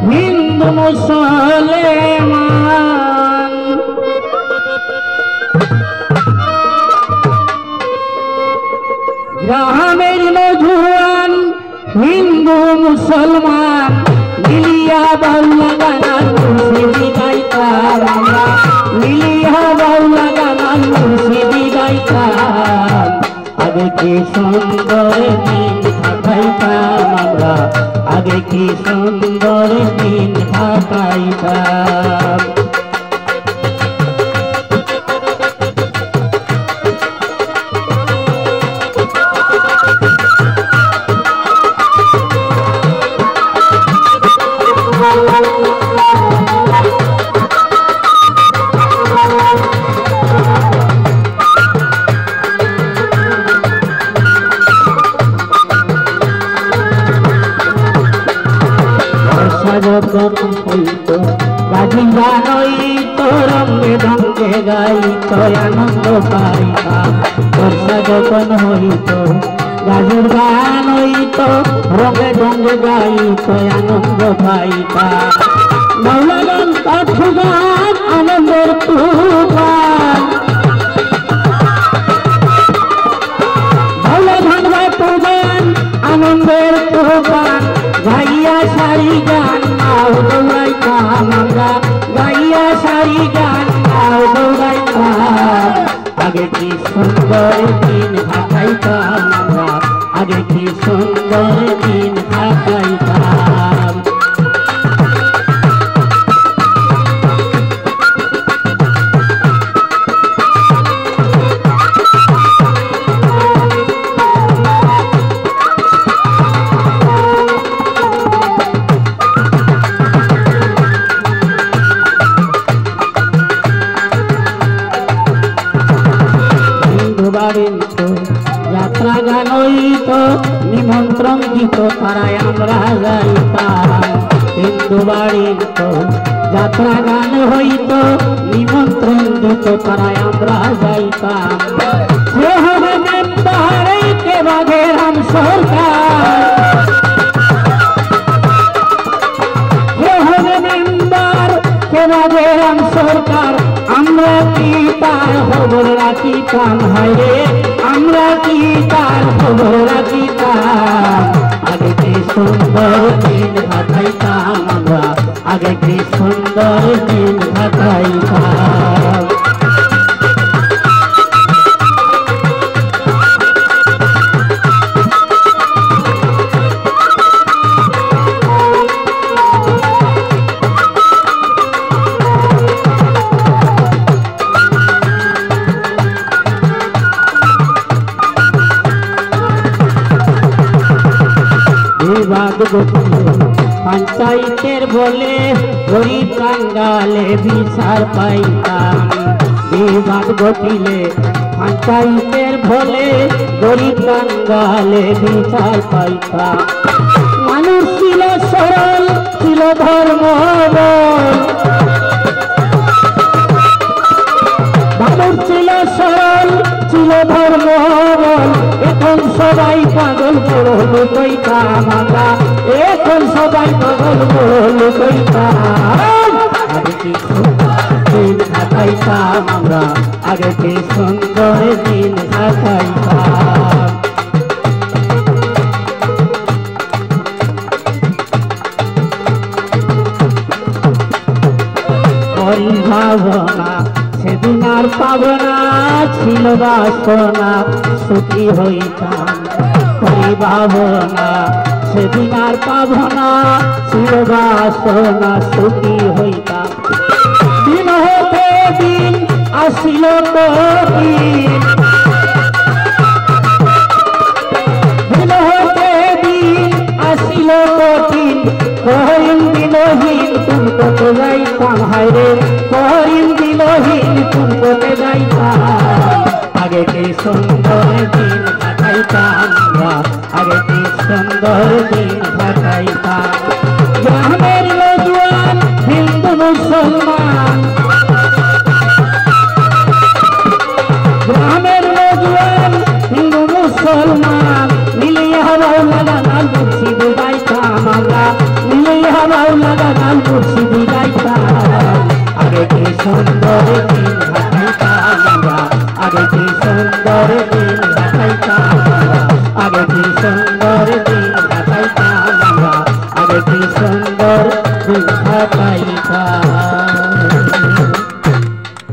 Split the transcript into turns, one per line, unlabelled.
হিন্দু মুসলমান গ্রামের নজওয়ান হিন্দু মুসলমান মিলিয়া বাউলা গান মুর্শিদি গাইতাম আমরা মিলিয়া বাউলা গান মুর্শিদি গাইতাম আগে কি সুন্দর দিন কাটাইতাম আমরা আগে কি সুন্দর দিন কাটাইতাম যখন হইতো গাজি গান হইতো রঙে ঢঙ্গে গাইতো আনন্দ পাইতাম বর্ষা যখন হইতো গাজুর গান হইতো রঙে ঢঙ্গে গাইতো আনন্দ পাইতাম বাউলা গান কাঠু গান আনন্দের তুফান বাউলা গান কাঠু গান আনন্দের তুফান গাইয়া সারি গান নাও দৌড়াইতাম আমরা গাইয়া সারি গান নাও দৌড়াইতাম আগে কি সুন্দর দিন কাটাইতাম আমরা আগে কি সুন্দর দিন কাটাইতাম যাত্রা গান হইতো নিমন্ত্রণ দিত তারাই আমরা যাইতাম হিন্দু বাড়ির তো যাত্রা গান হইতো নিমন্ত্রণ দিত তারাই আমরা যাইতাম সে হবে মেম্বার কে বাঘেরাম সরকার সে হবে মেম্বার কে বাঘেরাম সরকার আমরা কি তার খবর রাখিতাম হায় আমরা কি তার খবর রাখিতাম আগে কি সুন্দর দিন কাটাইতাম আমরা আগে কি সুন্দর দিন কাটাইতাম পঞ্চায়েতের বলে গরিব কাঙ্গালে বিচার পাইতাম বিবাদ ঘটিলে পঞ্চায়েতের বলে গরিব কাঙ্গালে বিচার পাইতাম মানুষ ছিল সরল ছিল ধর্ম মানুষ ছিল সরল ছিল ধর্ম এখন সবাই পাগল বড় কইতাম আমরা এখন সবাই পাগল বড় কইতাম আগে কি দিন কাটাইতাম আমরা আগে কি সুন্দর দিন কাটাইতাম ভাবনা সেদিন আর পাবনা ছিল বাসনা সুখী হইতাম ভাবনা সেদিন আর পাবনা ছিল বাসনা সুখী হইতাম দিন হতে দিন আসিল কঠিন দিন হতে দিন আসিল কঠিন কহিন দিনহীন তুমি কত যাইতাম হায়রে কহিন দিনহীন তুমি কত যাইতাম আগে কি সুন্দর দিন কাটাইতাম আগে কি সুন্দর দিন কাটাইতাম গ্রামের নজওয়ান হিন্দু মুসলমান গ্রামের নজওয়ান হিন্দু মুসলমান মিলিয়ে বাউলা গান মুর্শিদি গাইতাম আমরা মিলিয়ে মাওলা গান মুর্শিদি গাইতাম আগে কি সুন্দর দিন কাটাইতাম আমরা আগে কি সুন্দর দিন কাটাইতাম আগে কি সুন্দর দিন কাটাইতাম আমরা আগে কি সুন্দর দিন কাটাইতাম